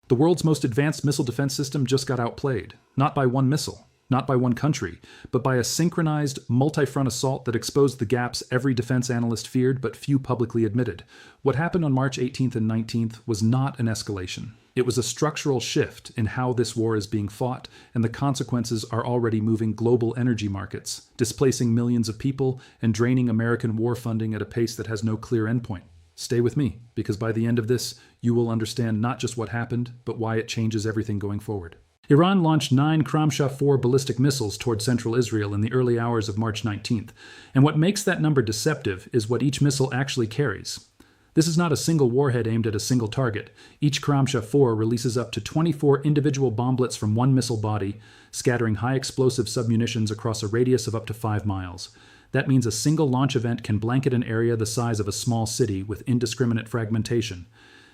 The world's most advanced missile defense system just got outplayed, not by one missile, not by one country, but by a synchronized, multi-front assault that exposed the gaps every defense analyst feared but few publicly admitted. What happened on March 18th and 19th was not an escalation. It was a structural shift in how this war is being fought, and the consequences are already moving global energy markets, displacing millions of people and draining American war funding at a pace that has no clear endpoint. Stay with me, because by the end of this, you will understand not just what happened, but why it changes everything going forward. Iran launched 9 Khorramshahr 4 ballistic missiles toward central Israel in the early hours of March 19th, and what makes that number deceptive is what each missile actually carries. This is not a single warhead aimed at a single target. Each Khorramshahr 4 releases up to 24 individual bomblets from one missile body, scattering high-explosive submunitions across a radius of up to 5 miles. That means a single launch event can blanket an area the size of a small city with indiscriminate fragmentation.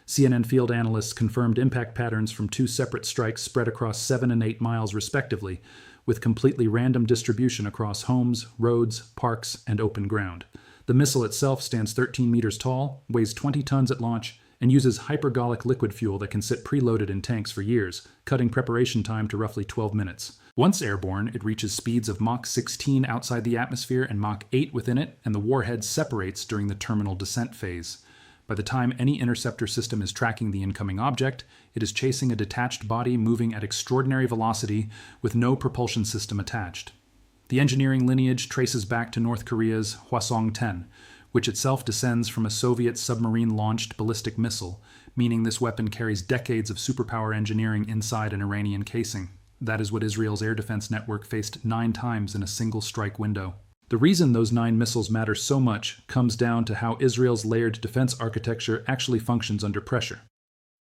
CNN field analysts confirmed impact patterns from 2 separate strikes spread across 7 and 8 miles respectively, with completely random distribution across homes, roads, parks, and open ground. The missile itself stands 13 meters tall, weighs 20 tons at launch, and uses hypergolic liquid fuel that can sit preloaded in tanks for years, cutting preparation time to roughly 12 minutes. Once airborne, it reaches speeds of Mach 16 outside the atmosphere and Mach 8 within it, and the warhead separates during the terminal descent phase. By the time any interceptor system is tracking the incoming object, it is chasing a detached body moving at extraordinary velocity with no propulsion system attached. The engineering lineage traces back to North Korea's Hwasong-10, which itself descends from a Soviet submarine-launched ballistic missile, meaning this weapon carries decades of superpower engineering inside an Iranian casing. That is what Israel's air defense network faced 9 times in a single strike window. The reason those 9 missiles matter so much comes down to how Israel's layered defense architecture actually functions under pressure.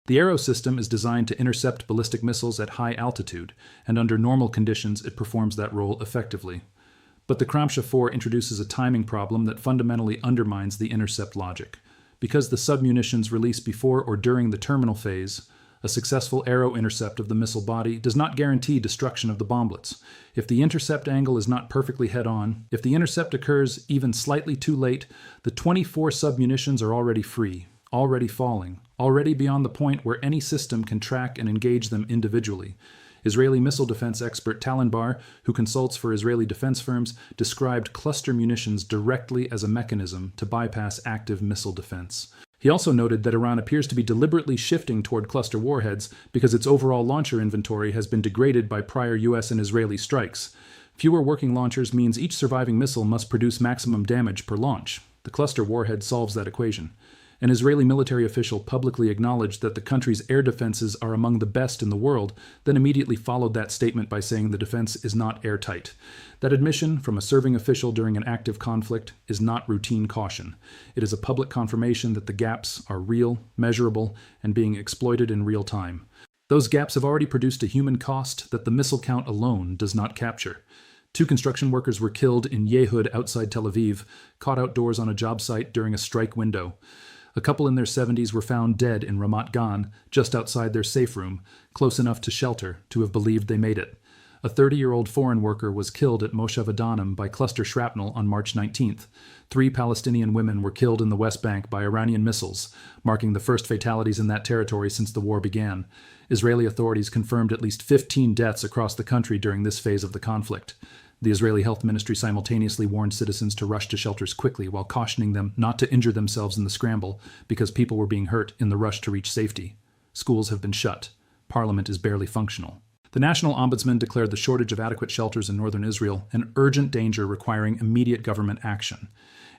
The Arrow system is designed to intercept ballistic missiles at high altitude, and under normal conditions it performs that role effectively. But the Khorramshahr 4 introduces a timing problem that fundamentally undermines the intercept logic. Because the submunitions release before or during the terminal phase, a successful Arrow intercept of the missile body does not guarantee destruction of the bomblets. If the intercept angle is not perfectly head-on, if the intercept occurs even slightly too late, the 24 submunitions are already free, already falling, already beyond the point where any system can track and engage them individually. Israeli missile defense expert Talon Bar, who consults for Israeli defense firms, described cluster munitions directly as a mechanism to bypass active missile defense. He also noted that Iran appears to be deliberately shifting toward cluster warheads because its overall launcher inventory has been degraded by prior US and Israeli strikes. Fewer working launchers means each surviving missile must produce maximum damage per launch. The cluster warhead solves that equation. An Israeli military official publicly acknowledged that the country's air defenses are among the best in the world, then immediately followed that statement by saying the defense is not airtight. That admission from a serving official during an active conflict is not routine caution. It is a public confirmation that the gaps are real, measurable, and being exploited in real time. Those gaps have already produced a human cost that the missile count alone does not capture. 2 construction workers were killed in Yehud outside Tel Aviv, caught outdoors on a job site during a strike window. A couple in their 70s were found dead in Ramat Gan, just outside their safe room, close enough to shelter to have believed they made it. A 30-year-old foreign worker was killed at Moshav Adanim by cluster shrapnel on March 19th. 3 Palestinian women were killed in the West Bank by Iranian missiles, marking the first fatalities in that territory since the war began. Israeli authorities confirmed at least 15 deaths across the country during this phase of the conflict. The Israeli Health Ministry simultaneously warned citizens to rush to shelters quickly while cautioning them not to injure themselves in the scramble because people were being hurt in the rush to reach safety. Schools have been shut. Parliament is barely functional. The National Ombudsman declared the shortage of adequate shelters in northern Israel an urgent danger requiring immediate government action.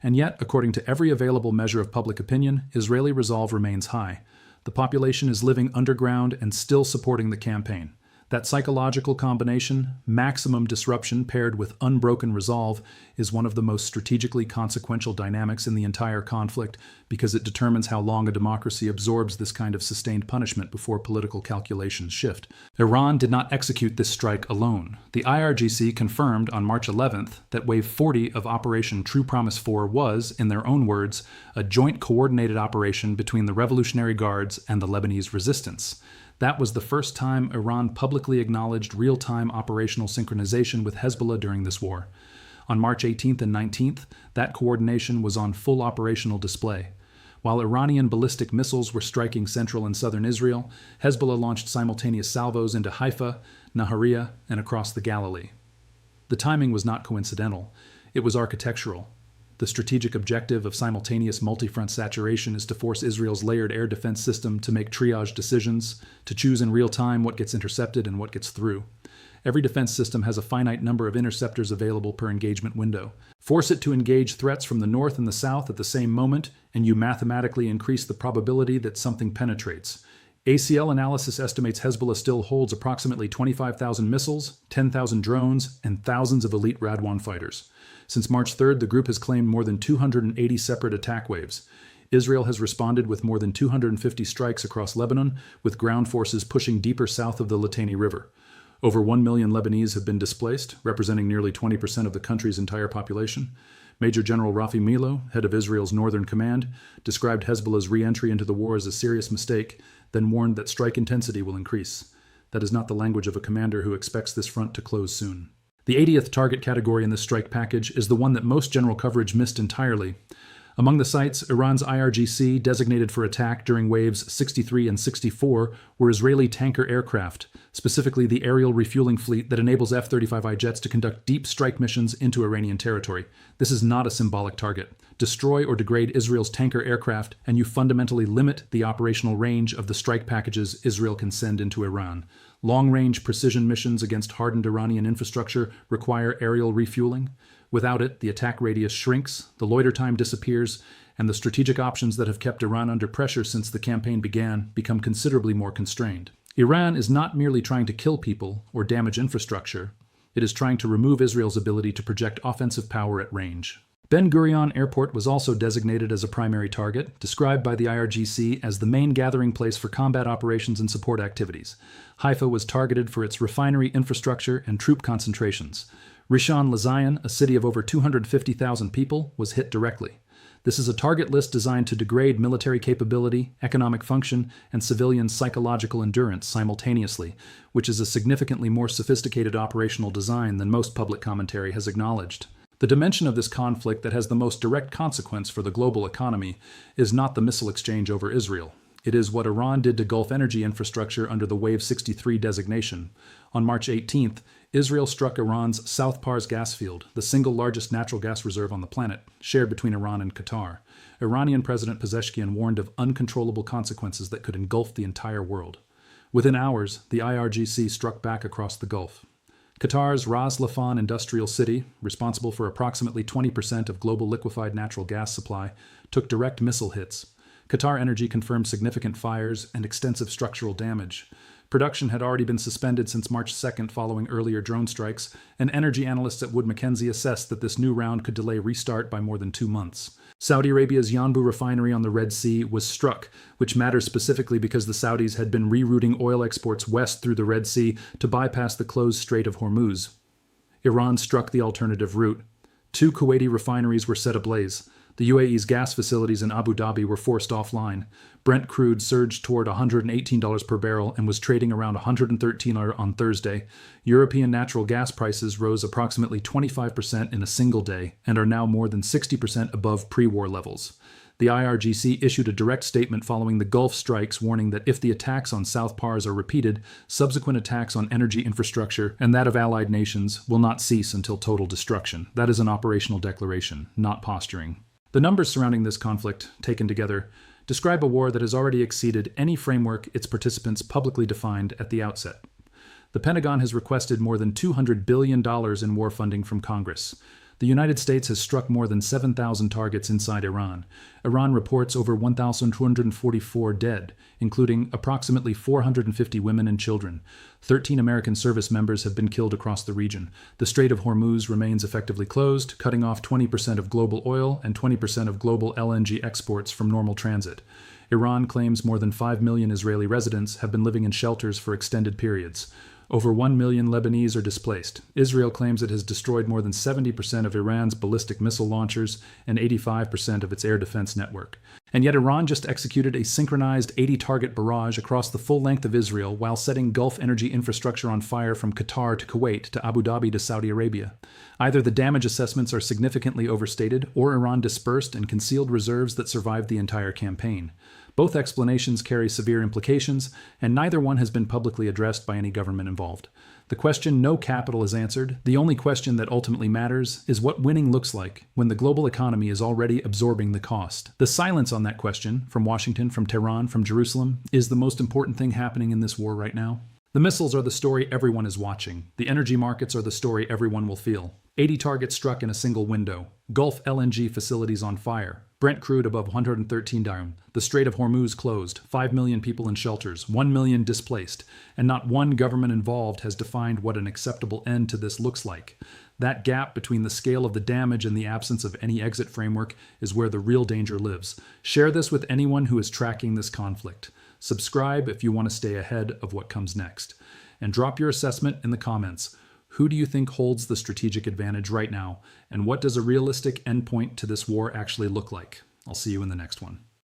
And yet, according to every available measure of public opinion, Israeli resolve remains high. The population is living underground and still supporting the campaign. That psychological combination, maximum disruption paired with unbroken resolve, is one of the most strategically consequential dynamics in the entire conflict because it determines how long a democracy absorbs this kind of sustained punishment before political calculations shift. Iran did not execute this strike alone. The IRGC confirmed on March 11th that Wave 40 of Operation True Promise 4 was, in their own words, a joint coordinated operation between the Revolutionary Guards and the Lebanese resistance. That was the first time Iran publicly acknowledged real-time operational synchronization with Hezbollah during this war. On March 18th and 19th, that coordination was on full operational display. While Iranian ballistic missiles were striking central and southern Israel, Hezbollah launched simultaneous salvos into Haifa, Nahariya, and across the Galilee. The timing was not coincidental. It was architectural. The strategic objective of simultaneous multi-front saturation is to force Israel's layered air defense system to make triage decisions, to choose in real time what gets intercepted and what gets through. Every defense system has a finite number of interceptors available per engagement window. Force it to engage threats from the north and the south at the same moment, and you mathematically increase the probability that something penetrates. ACL analysis estimates Hezbollah still holds approximately 25,000 missiles, 10,000 drones, and thousands of elite Radwan fighters. Since March 3rd, the group has claimed more than 280 separate attack waves. Israel has responded with more than 250 strikes across Lebanon, with ground forces pushing deeper south of the Litani River. Over 1 million Lebanese have been displaced, representing nearly 20% of the country's entire population. Major General Rafi Milo, head of Israel's Northern Command, described Hezbollah's re-entry into the war as a serious mistake, then warned that strike intensity will increase. That is not the language of a commander who expects this front to close soon. The 80th target category in this strike package is the one that most general coverage missed entirely. Among the sites, Iran's IRGC, designated for attack during waves 63 and 64, were Israeli tanker aircraft, specifically the aerial refueling fleet that enables F-35I jets to conduct deep strike missions into Iranian territory. This is not a symbolic target. Destroy or degrade Israel's tanker aircraft, and you fundamentally limit the operational range of the strike packages Israel can send into Iran. Long-range precision missions against hardened Iranian infrastructure require aerial refueling. Without it, the attack radius shrinks, the loiter time disappears, and the strategic options that have kept Iran under pressure since the campaign began become considerably more constrained. Iran is not merely trying to kill people or damage infrastructure. It is trying to remove Israel's ability to project offensive power at range. Ben Gurion Airport was also designated as a primary target, described by the IRGC as the main gathering place for combat operations and support activities. Haifa was targeted for its refinery infrastructure and troop concentrations. Rishon LeZion, a city of over 250,000 people, was hit directly. This is a target list designed to degrade military capability, economic function, and civilian psychological endurance simultaneously, which is a significantly more sophisticated operational design than most public commentary has acknowledged. The dimension of this conflict that has the most direct consequence for the global economy is not the missile exchange over Israel. It is what Iran did to Gulf energy infrastructure under the Wave 63 designation. On March 18th, Israel struck Iran's South Pars gas field, the single largest natural gas reserve on the planet, shared between Iran and Qatar. Iranian President Pezeshkian warned of uncontrollable consequences that could engulf the entire world. Within hours, the IRGC struck back across the Gulf. Qatar's Ras Laffan industrial city, responsible for approximately 20% of global liquefied natural gas supply, took direct missile hits. Qatar Energy confirmed significant fires and extensive structural damage. Production had already been suspended since March 2nd following earlier drone strikes, and energy analysts at Wood Mackenzie assessed that this new round could delay restart by more than 2 months. Saudi Arabia's Yanbu refinery on the Red Sea was struck, which matters specifically because the Saudis had been rerouting oil exports west through the Red Sea to bypass the closed Strait of Hormuz. Iran struck the alternative route. 2 Kuwaiti refineries were set ablaze. The UAE's gas facilities in Abu Dhabi were forced offline. Brent crude surged toward $118 per barrel and was trading around $113 on Thursday. European natural gas prices rose approximately 25% in a single day and are now more than 60% above pre-war levels. The IRGC issued a direct statement following the Gulf strikes warning that if the attacks on South Pars are repeated, subsequent attacks on energy infrastructure and that of allied nations will not cease until total destruction. That is an operational declaration, not posturing. The numbers surrounding this conflict, taken together, describe a war that has already exceeded any framework its participants publicly defined at the outset. The Pentagon has requested more than $200 billion in war funding from Congress. The United States has struck more than 7,000 targets inside Iran. Iran reports over 1,244 dead, including approximately 450 women and children. 13 American service members have been killed across the region. The Strait of Hormuz remains effectively closed, cutting off 20% of global oil and 20% of global LNG exports from normal transit. Iran claims more than 5 million Israeli residents have been living in shelters for extended periods. Over 1 million Lebanese are displaced. Israel claims it has destroyed more than 70% of Iran's ballistic missile launchers and 85% of its air defense network. And yet Iran just executed a synchronized 80-target barrage across the full length of Israel while setting Gulf energy infrastructure on fire from Qatar to Kuwait to Abu Dhabi to Saudi Arabia. Either the damage assessments are significantly overstated, or Iran dispersed and concealed reserves that survived the entire campaign. Both explanations carry severe implications, and neither one has been publicly addressed by any government involved. The question no capital is answered. The only question that ultimately matters is what winning looks like when the global economy is already absorbing the cost. The silence on that question, from Washington, from Tehran, from Jerusalem, is the most important thing happening in this war right now. The missiles are the story everyone is watching. The energy markets are the story everyone will feel. 80 targets struck in a single window. Gulf LNG facilities on fire. Brent crude above 113 down. The Strait of Hormuz closed. 5 million people in shelters. 1 million displaced. And not one government involved has defined what an acceptable end to this looks like. That gap between the scale of the damage and the absence of any exit framework is where the real danger lives. Share this with anyone who is tracking this conflict. Subscribe if you want to stay ahead of what comes next. And drop your assessment in the comments. Who do you think holds the strategic advantage right now? And what does a realistic endpoint to this war actually look like? I'll see you in the next one.